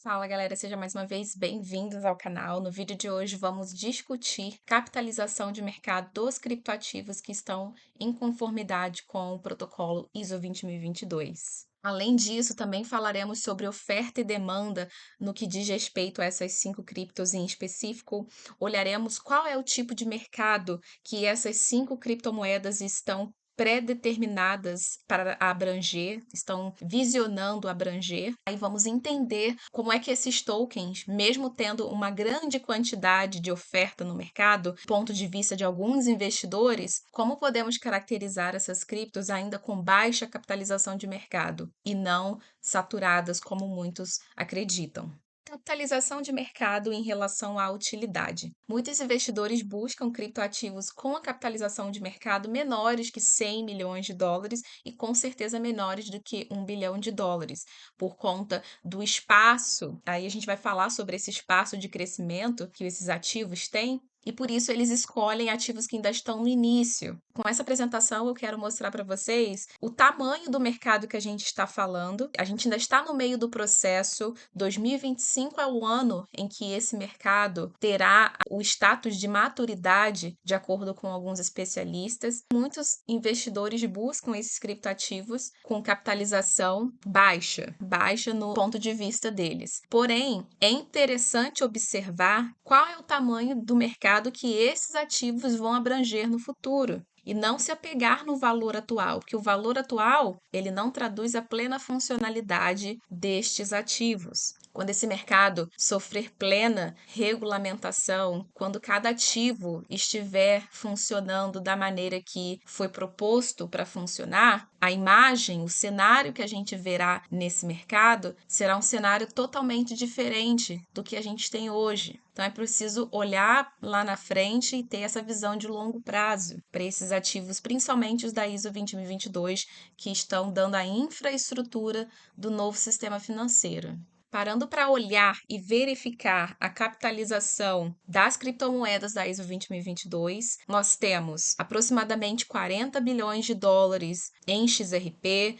Fala galera, seja mais uma vez bem-vindos ao canal. No vídeo de hoje vamos discutir capitalização de mercado dos criptoativos que estão em conformidade com o protocolo ISO 20022. Além disso, também falaremos sobre oferta e demanda no que diz respeito a essas 5 criptos em específico. Olharemos qual é o tipo de mercado que essas 5 criptomoedas estão pré-determinadas para abranger, estão visionando abranger. Aí vamos entender como é que esses tokens, mesmo tendo uma grande quantidade de oferta no mercado, do ponto de vista de alguns investidores, como podemos caracterizar essas criptos ainda com baixa capitalização de mercado e não saturadas como muitos acreditam. Capitalização de mercado em relação à utilidade. Muitos investidores buscam criptoativos com a capitalização de mercado menores que 100 milhões de dólares e com certeza menores do que 1 bilhão de dólares, por conta do espaço. Aí a gente vai falar sobre esse espaço de crescimento que esses ativos têm. E por isso eles escolhem ativos que ainda estão no início. Com essa apresentação, eu quero mostrar para vocês o tamanho do mercado que a gente está falando. A gente ainda está no meio do processo. 2025 é o ano em que esse mercado terá o status de maturidade, de acordo com alguns especialistas. Muitos investidores buscam esses criptoativos com capitalização baixa no ponto de vista deles. Porém, é interessante observar qual é o tamanho do mercado que esses ativos vão abranger no futuro e não se apegar no valor atual, porque o valor atual, ele não traduz a plena funcionalidade destes ativos. Quando esse mercado sofrer plena regulamentação, quando cada ativo estiver funcionando da maneira que foi proposto para funcionar, a imagem, o cenário que a gente verá nesse mercado será um cenário totalmente diferente do que a gente tem hoje. Então é preciso olhar lá na frente e ter essa visão de longo prazo para esses ativos, principalmente os da ISO 20022, que estão dando a infraestrutura do novo sistema financeiro. Parando para olhar e verificar a capitalização das criptomoedas da ISO 20022, nós temos aproximadamente 40 bilhões de dólares em XRP,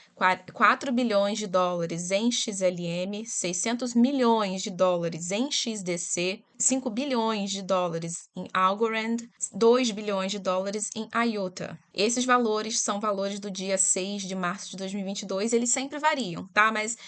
4 bilhões de dólares em XLM, 600 milhões de dólares em XDC, 5 bilhões de dólares em Algorand, 2 bilhões de dólares em IOTA. Esses valores são valores do dia 6 de março de 2022, eles sempre variam, tá? Mas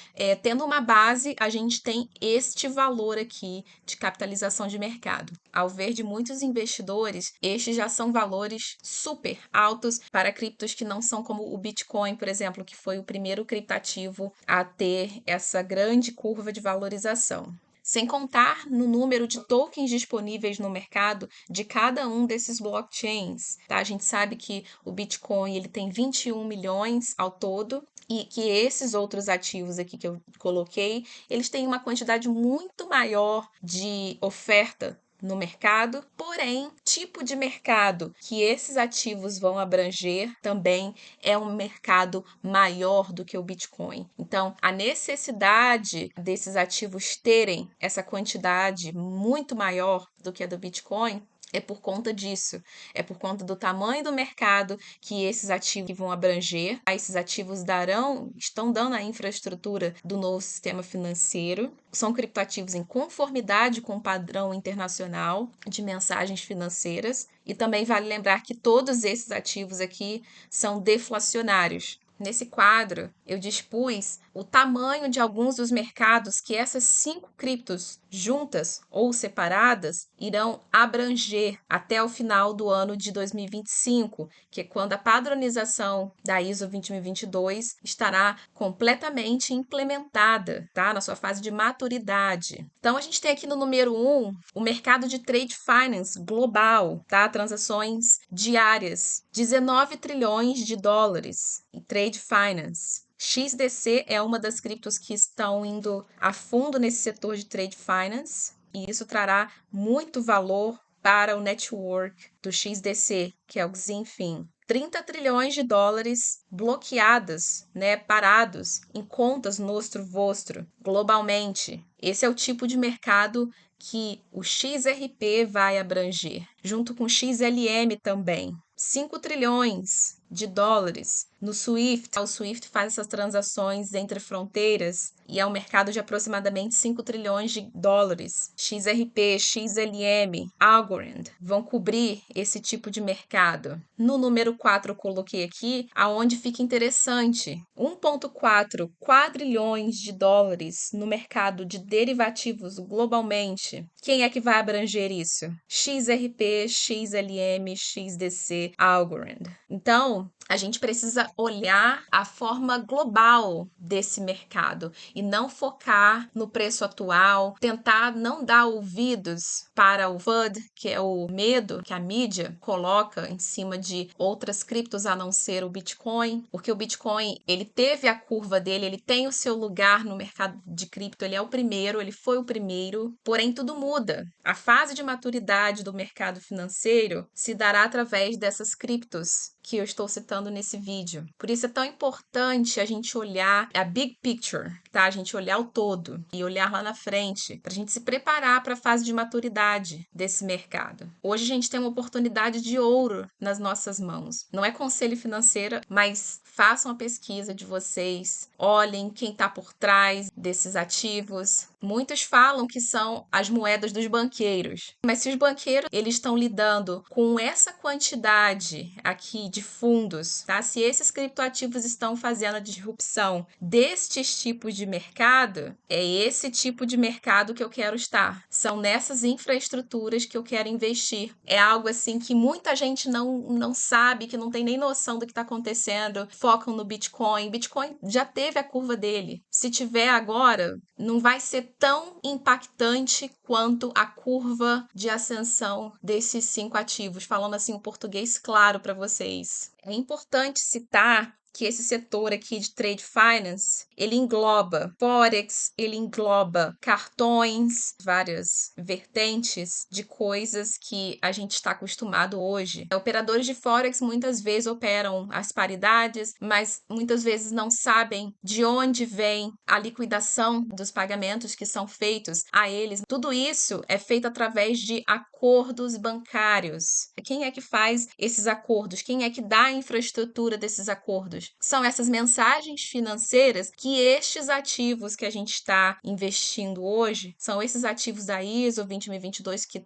tendo uma base, a gente tem este valor aqui de capitalização de mercado. Ao ver de muitos investidores, estes já são valores super altos para criptos que não são como o Bitcoin, por exemplo, que foi o primeiro criptativo a ter essa grande curva de valorização. Sem contar no número de tokens disponíveis no mercado de cada um desses blockchains, tá? A gente sabe que o Bitcoin ele tem 21 milhões ao todo e que esses outros ativos aqui que eu coloquei, eles têm uma quantidade muito maior de oferta no mercado, porém, tipo de mercado que esses ativos vão abranger também é um mercado maior do que o Bitcoin. Então, a necessidade desses ativos terem essa quantidade muito maior do que a do Bitcoin é por conta disso, é por conta do tamanho do mercado que esses ativos vão abranger. Esses ativos estão dando a infraestrutura do novo sistema financeiro. São criptoativos em conformidade com o padrão internacional de mensagens financeiras. E também vale lembrar que todos esses ativos aqui são deflacionários. Nesse quadro, eu dispus o tamanho de alguns dos mercados que essas 5 criptos juntas ou separadas irão abranger até o final do ano de 2025, que é quando a padronização da ISO 20022 estará completamente implementada, tá? Na sua fase de maturidade. Então, a gente tem aqui no número 1 o mercado de trade finance global, tá? Transações diárias, 19 trilhões de dólares em trade finance. XDC é uma das criptos que estão indo a fundo nesse setor de trade finance, e isso trará muito valor para o network do XDC, que é o Xinfin. 30 trilhões de dólares bloqueadas, né, parados em contas nostro-vostro, globalmente. Esse é o tipo de mercado que o XRP vai abranger, junto com XLM também. 5 trilhões de dólares. No SWIFT, o SWIFT faz essas transações entre fronteiras e é um mercado de aproximadamente 5 trilhões de dólares. XRP, XLM, Algorand vão cobrir esse tipo de mercado. No número 4 eu coloquei aqui, aonde fica interessante. 1,4 quadrilhões de dólares no mercado de derivativos globalmente. Quem é que vai abranger isso? XRP, XLM, XDC, Algorand. Então, a gente precisa olhar a forma global desse mercado e não focar no preço atual, tentar não dar ouvidos para o FUD, que é o medo que a mídia coloca em cima de outras criptos a não ser o Bitcoin, porque o Bitcoin, ele teve a curva dele, ele tem o seu lugar no mercado de cripto, ele é o primeiro, ele foi o primeiro, porém tudo muda. A fase de maturidade do mercado financeiro se dará através dessas criptos que eu estou citando nesse vídeo. Por isso é tão importante a gente olhar a big picture, tá? A gente olhar o todo e olhar lá na frente, para a gente se preparar para a fase de maturidade desse mercado. Hoje a gente tem uma oportunidade de ouro nas nossas mãos. Não é conselho financeiro, mas façam a pesquisa de vocês, olhem quem está por trás desses ativos. Muitos falam que são as moedas dos banqueiros, mas se os banqueiros eles estão lidando com essa quantidade aqui de fundos, tá? Se esses criptoativos estão fazendo a disrupção destes tipos de mercado, é esse tipo de mercado que eu quero estar. São nessas infraestruturas que eu quero investir. É algo assim que muita gente não sabe, que não tem nem noção do que está acontecendo. Focam no Bitcoin. Bitcoin já teve a curva dele. Se tiver agora, não vai ser tão impactante quanto a curva de ascensão desses 5 ativos. Falando assim o português claro para vocês. É importante citar que esse setor aqui de trade finance, ele engloba forex, ele engloba cartões, várias vertentes de coisas que a gente está acostumado hoje. Operadores de forex muitas vezes operam as paridades, mas muitas vezes não sabem de onde vem a liquidação dos pagamentos que são feitos a eles. Tudo isso é feito através de acordos bancários. Quem é que faz esses acordos? Quem é que dá a infraestrutura desses acordos? São essas mensagens financeiras que estes ativos que a gente está investindo hoje, são esses ativos da ISO 20022 que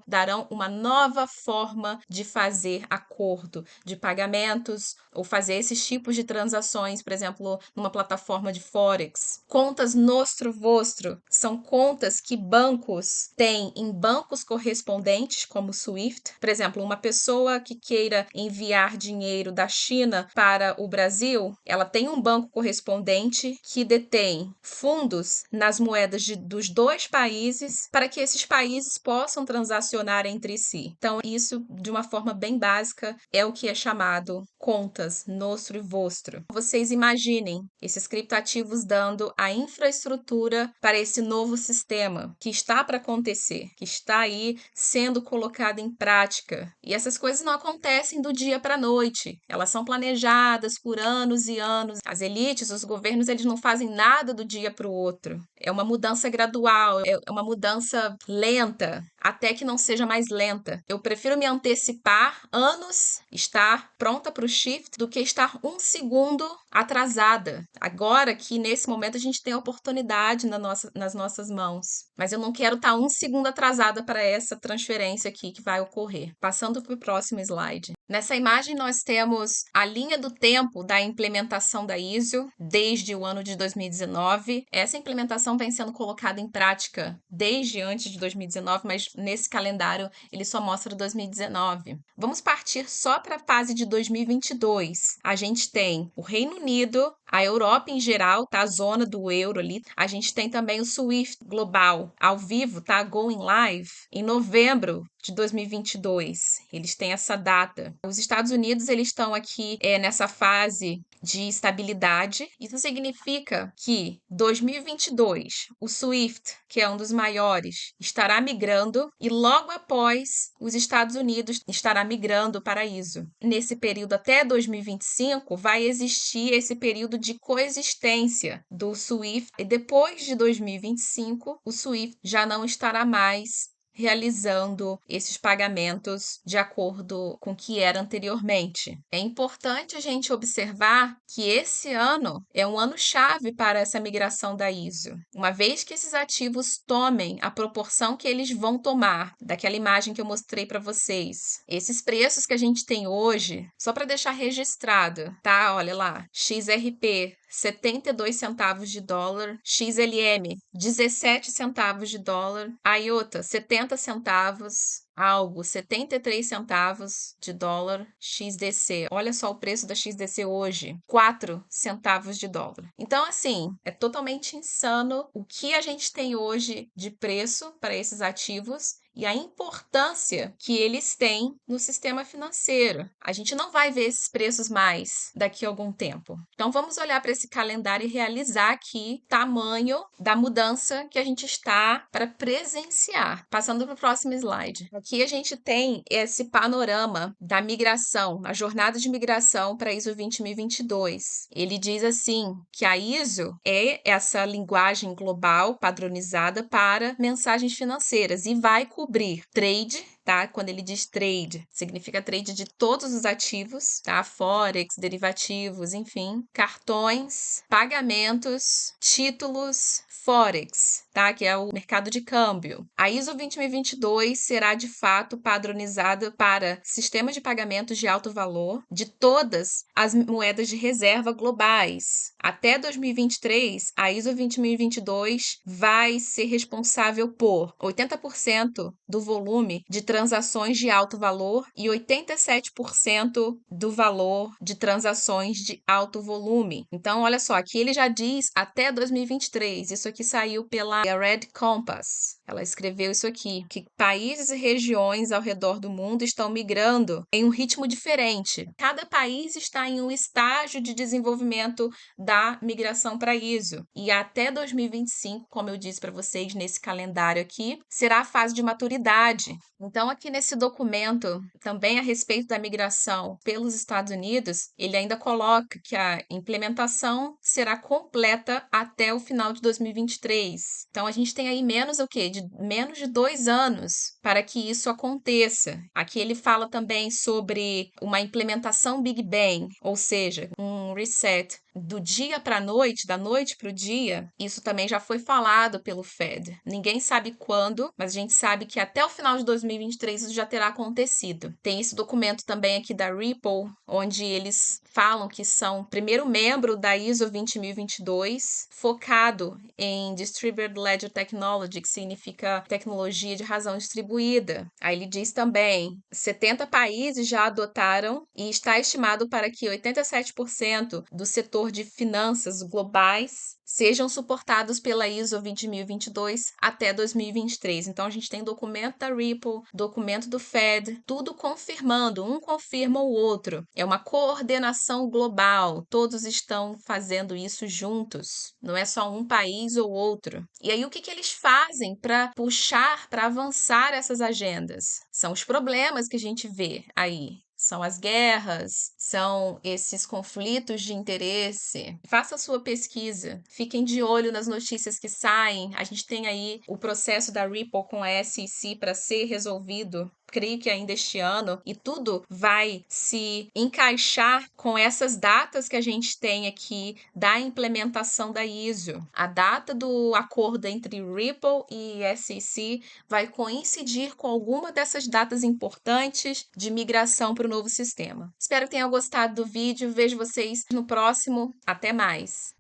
darão uma nova forma de fazer acordo de pagamentos ou fazer esses tipos de transações, por exemplo, numa plataforma de Forex. Contas nostro vostro são contas que bancos têm em bancos correspondentes, como o SWIFT. Por exemplo, uma pessoa que queira enviar dinheiro da China para o Brasil, ela tem um banco correspondente que detém fundos nas moedas dos 2 países para que esses países possam transacionar entre si. Então, isso, de uma forma bem básica, é o que é chamado contas nostro e vostro. Vocês imaginem esses criptoativos dando a infraestrutura para esse novo sistema que está para acontecer, que está aí sendo colocado em prática. E essas coisas não acontecem do dia para a noite. Elas são planejadas por anos e anos. As elites, os governos, eles não fazem nada do dia para o outro. É uma mudança gradual, é uma mudança lenta, até que não seja mais lenta. Eu prefiro me antecipar anos, estar pronta para o shift, do que estar 1 segundo atrasada. Agora que nesse momento a gente tem a oportunidade nas nossas mãos. Mas eu não quero estar 1 segundo atrasada para essa transferência aqui que vai ocorrer. Passando para o próximo slide. Nessa imagem nós temos a linha do tempo da implementação da ISO desde o ano de 2019. Essa implementação vem sendo colocada em prática desde antes de 2019, mas nesse calendário ele só mostra 2019. Vamos partir só para a fase de 2022. A gente tem o Reino Unido, a Europa em geral, tá? A zona do euro ali. A gente tem também o SWIFT global ao vivo, tá? Going live em novembro de 2022. Eles têm essa data. Os Estados Unidos, eles estão aqui nessa fase de estabilidade. Isso significa que 2022, o SWIFT, que é um dos maiores, estará migrando e logo após os Estados Unidos estará migrando para a ISO. Nesse período até 2025 vai existir esse período de coexistência do SWIFT e depois de 2025 o SWIFT já não estará mais realizando esses pagamentos de acordo com o que era anteriormente. É importante a gente observar que esse ano é um ano-chave para essa migração da ISO, uma vez que esses ativos tomem a proporção que eles vão tomar, daquela imagem que eu mostrei para vocês. Esses preços que a gente tem hoje, só para deixar registrado, tá? Olha lá, XRP 72 centavos de dólar, XLM 17 centavos de dólar, IOTA 70 centavos, algo 73 centavos de dólar, XDC. Olha só o preço da XDC hoje, 4 centavos de dólar. Então, assim, é totalmente insano o que a gente tem hoje de preço para esses ativos e a importância que eles têm no sistema financeiro. A gente não vai ver esses preços mais daqui a algum tempo. Então, vamos olhar para esse calendário e realizar aqui tamanho da mudança que a gente está para presenciar. Passando para o próximo slide. Aqui a gente tem esse panorama da migração, a jornada de migração para a ISO 20022. Ele diz assim que a ISO é essa linguagem global padronizada para mensagens financeiras e vai cobrir trade, tá? Quando ele diz trade, significa trade de todos os ativos, tá? Forex, derivativos, enfim, cartões, pagamentos, títulos, Forex, tá? Que é o mercado de câmbio. A ISO 20022 será de fato padronizada para sistemas de pagamentos de alto valor de todas as moedas de reserva globais. Até 2023, a ISO 20022 vai ser responsável por 80% do volume de transações de alto valor e 87% do valor de transações de alto volume. Então, olha só, aqui ele já diz até 2023. Isso aqui saiu pela Red Compass. Ela escreveu isso aqui, que países e regiões ao redor do mundo estão migrando em um ritmo diferente. Cada país está em um estágio de desenvolvimento da migração para ISO. E até 2025, como eu disse para vocês nesse calendário aqui, será a fase de maturidade. Então, aqui nesse documento, também a respeito da migração pelos Estados Unidos, ele ainda coloca que a implementação será completa até o final de 2023. Então, a gente tem aí menos o quê? Menos de 2 anos para que isso aconteça. Aqui ele fala também sobre uma implementação Big Bang, ou seja, um reset do dia para a noite, da noite para o dia. Isso também já foi falado pelo Fed. Ninguém sabe quando, mas a gente sabe que até o final de 2023 isso já terá acontecido. Tem esse documento também aqui da Ripple, onde eles falam que são primeiro membro da ISO 20022, focado em Distributed Ledger Technology, que significa tecnologia de razão distribuída. Aí ele diz também, 70 países já adotaram e está estimado para que 87% do setor de finanças globais sejam suportados pela ISO 20022 até 2023. Então, a gente tem documento da Ripple, documento do Fed, tudo confirmando, um confirma o outro. É uma coordenação global, todos estão fazendo isso juntos, não é só um país ou outro. E aí, o que eles fazem para puxar, para avançar essas agendas? São os problemas que a gente vê aí. São as guerras, são esses conflitos de interesse. Faça a sua pesquisa, fiquem de olho nas notícias que saem. A gente tem aí o processo da Ripple com a SEC para ser resolvido, creio que ainda este ano, e tudo vai se encaixar com essas datas que a gente tem aqui da implementação da ISO. A data do acordo entre Ripple e SEC vai coincidir com alguma dessas datas importantes de migração para o novo sistema. Espero que tenham gostado do vídeo. Vejo vocês no próximo. Até mais!